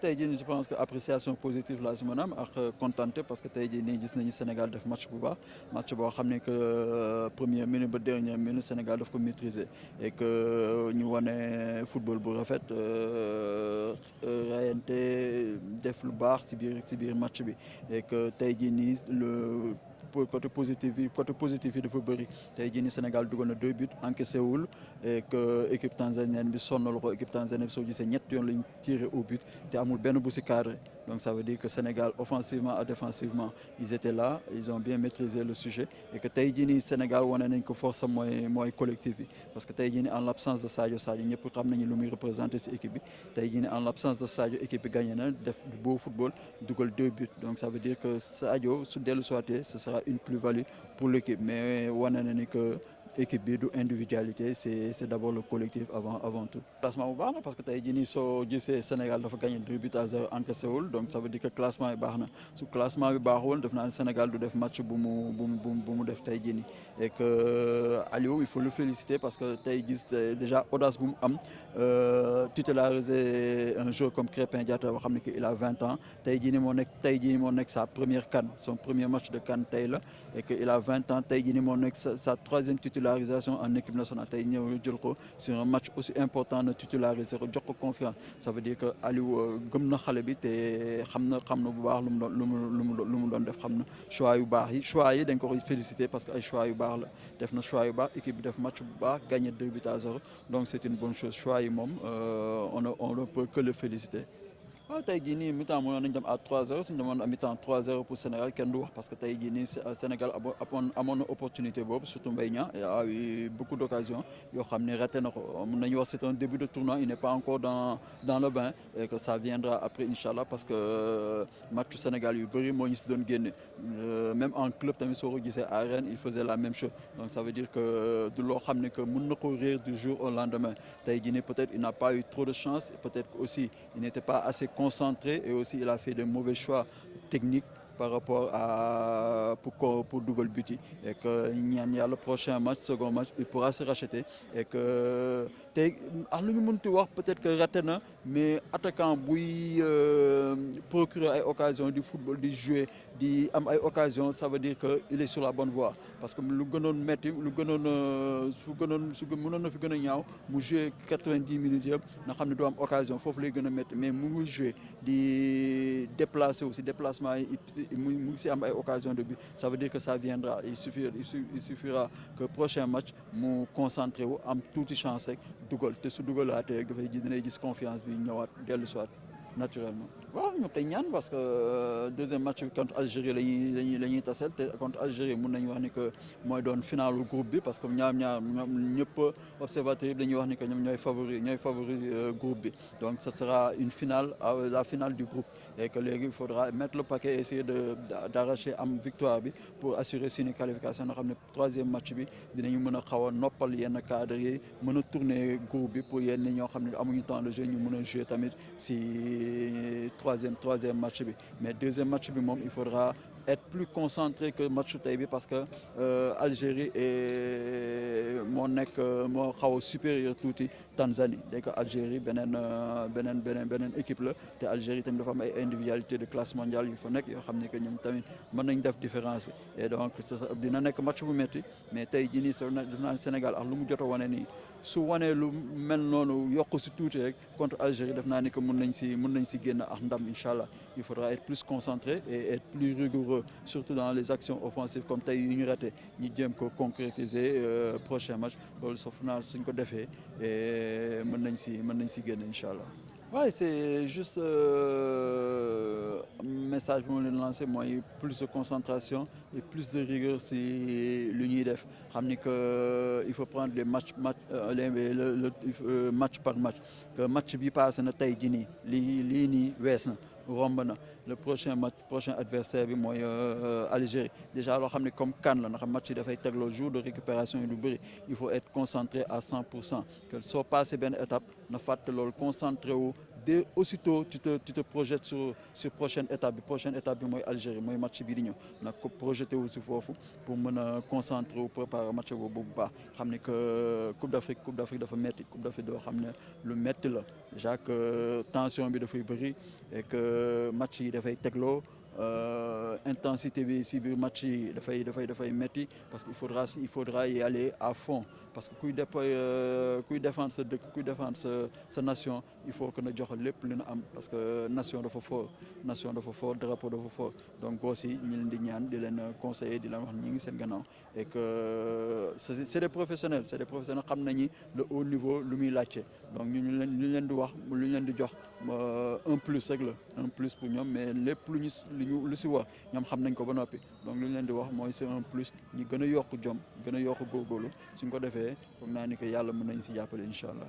tey jii je pense que appréciation positive la si mën a am ak contenté parce que tey jii nii gis nañu Sénégal def match bu baax match boo xam ne que première minute ba dernière minute Sénégal daf ko maîtriser et que ñu wane football bu rafet rayante def lu baax si biir match bi et que tey jii nii le côté positif yi dafa bëri tey jii nii Sénégal dugal na 2 buts encaissé wul et que équipe tanzanienne bi sonnal ko équipe tanzanienne bi soo gisee ñett yoon lañ tiré au but te amul benn bu si cadré donc ça veut dire que Sénégal offensivement et défensivement ils étaient là ils ont bien maîtrisé le sujet et que tey jii nii Sénégal wane nañ ko force mooy collectif bi parce que tey jii nii en l'absence de Sadio ñëpp xam nañu lu muy représenté si équipe bi tey jii nii en l'absence de Sadio équipe bi gagné na def du beau football dugal 2 buts donc ça veut dire que Sadio su dellu soité ce sera une plus-value pour l'équipe mais wane na ni que équipe bi du individualité c'est d'abord le collectif avant tout. classement bu baax na parce que tey jii nii soo gisee Sénégal dafa gagné 2 buts à 0 encaissé wul donc ça veut dire que classement bi baax na su classement bi baaxul def naa ne Sénégal du def match bu mu def tey jii nii et que Aliou il faut le féliciter parce que tey gis déjà audace bu mu am titulariser un joueur comme Krépin Diatta boo xam ne que il a 20 ans tey jii nii moo nekk sa première CAN son premier match de CAN tey la et que il a 20 ans tey jii nii moo nekk sa troisième titularisation en équipe nationale tey ñëw jël ko sur un match aussi important na titulariser ko jox ko confiance ça veut dire que Aliou gëm na xale bi te xam na bu baax lu mu doon def xam na choix yu baax yi choix yi dañ ko koy féliciter parce que ay choix yu baax la def na choix yu baax équipe bi def match bu baax gagné 2 buts à 0 donc c'est une bonne chose choix yi moom on ne peut que le féliciter. waaw tey jii nii mi-temps mënoon nañu dem à 3-0 suñu demoon à mi-temps 3-0 pour Sénégal kenn du wax parce que tey jii nii Sénégal amoon na opportunité boobu surtout Mbaye Niang il a eu beaucoup d'occasions yoo xam ne raté na ko mën nañu wax c'est un début de tournoi il n'est pas encore dans le bain et que ça viendra après inchallah parce que matchu Sénégal yu bëri moo ñu si doon génne même en club tamit soo ko gisee à Rennes il faisait la même chose donc ça veut dire que du loo xam ne que mën na ko réer du jour au lendemain tey jii nii peut-être il n'a pas eu trop de chance peut-être aussi il n'était pas assez concentré et aussi il a fait de mauvais choix techniques par rapport à pour dugal but yi et que ñaan yàlla prochain match second match il pourra se racheter et que tey lu ñu mënti wax peut-être que raté na mais attaquant buy procurer ay occasions du football di jouer di am ay occasions ça veut dire que il est sur la bonne voie parce que lu gënoon metti lu gënoon su mënoon na fi gën a ñaaw mu jouer 90 minutes yëpp nga xam ne doo am occasion foofu lay gën a metti mais mu ngi jouer di déplacer aussi déplacement yi mu ngi si am ay occasion de but ça veut dire que ça viendra il suffira que prochain match mu concentré wu am tuuti chance rek dugal te su dugalaatee rek dafay gis dinay gis confiance bi ñëwaat dellu soit naturellement. waaw ñu koy ñaan parce que deuxième match bi contre Algérie la ñuy tasel te contre Algérie mun nañu wax ni que mooy doon finalu groupe bi parce que ñoom ñëpp observateurs yi dañuy wax ni que ñoom ñooy favori groupe bi donc ce sera une finale la finale du groupe et que léegi il faudra mettre le paquet essayer d'arracher am victoire bi pour assurer suñu qualification nga xam ne troisième match bi dinañu mën a xaw a noppal yenn cadres yi mën a tourner groupe bi pour yenn ñoo xam ne amuñu temps de jeu ñu mën a jouer tamit si troisième match bi mais deuxième match bi moom il faudra être plus concentré que match tey bi parce que Algérie moo xaw a supérieur tuuti Tanzanie dès que Algérie beneen équipe la te Algérie tamit dafa am ay individualité de classe mondiale yu fa nekk yoo xam ne que ñoom tamit mën nañ def différence bi et donc dina nekk match bu métti mais tey jii nii def naa Sénégal ak lu mu jot a wane nii su wanee lu mel noonu yokk si tuuti rek contre Algérie def naa ni que mën nañ si génn ak ndam incha allah il faudra être plus concentré et être plus rigoureux surtout dans les actions offensives comme tey yu ñu raté ñu jéem ko concrétiser prochain match loolu sauf naa suñ ko defee et mën nañ si génn incha allah. waaye c'est juste message bi ma leen lancé mooy plus de concentration et plus de rigueur si lu ñuy def xam ni que il faut prendre les match par match que match bi passé na tey jii nii lii nii wees na romb na le prochain adversaire bi mooy Algérie déjà loo xam ne comme CAN la ndax match yi dafay tegloo jour de récupération yi lu bëri il faut être concentré à 100% que soo passé benn étape na fàtte loolu concentré wu dès aussitôt tu te projettes sur prochaine étape bi mooy Algérie mooy match bi di ñëw nag ko projeté wu si foofu pour mën a concentrer wu préparer match boobu bu baax xam ni que Coupe d'Afrique dafa metti Coupe d'Afrique doo xam ne lu metti la déjà que tension bi dafay bëri et que match yi dafay tegloo intensité bi si biir match yi dafay metti parce que il faudra y aller à fond parce que kuy défendre sa dëkk kuy défendre sa nation il faut que na jox lépp li na am parce que nation dafa fort drapeau dafa fort donc aussi ñu leen di ñaan di leen conseiller di leen wax ñi ngi seen gannaaw et que c'est des professionnels xam nañu le haut niveau lu muy laajte donc ñu leen di wax lu ñu leen di jox un plus rek la un plus pour ñoom mais lépp lu si wax ñoom xam nañ ko ba noppi donc lu ñu leen di wax mooy c'est un plus ñu gën a yokk jom gën a yokk góorgóorlu suñ ko defee foog naa ni que yàlla mën nañ si jàppale incha allah.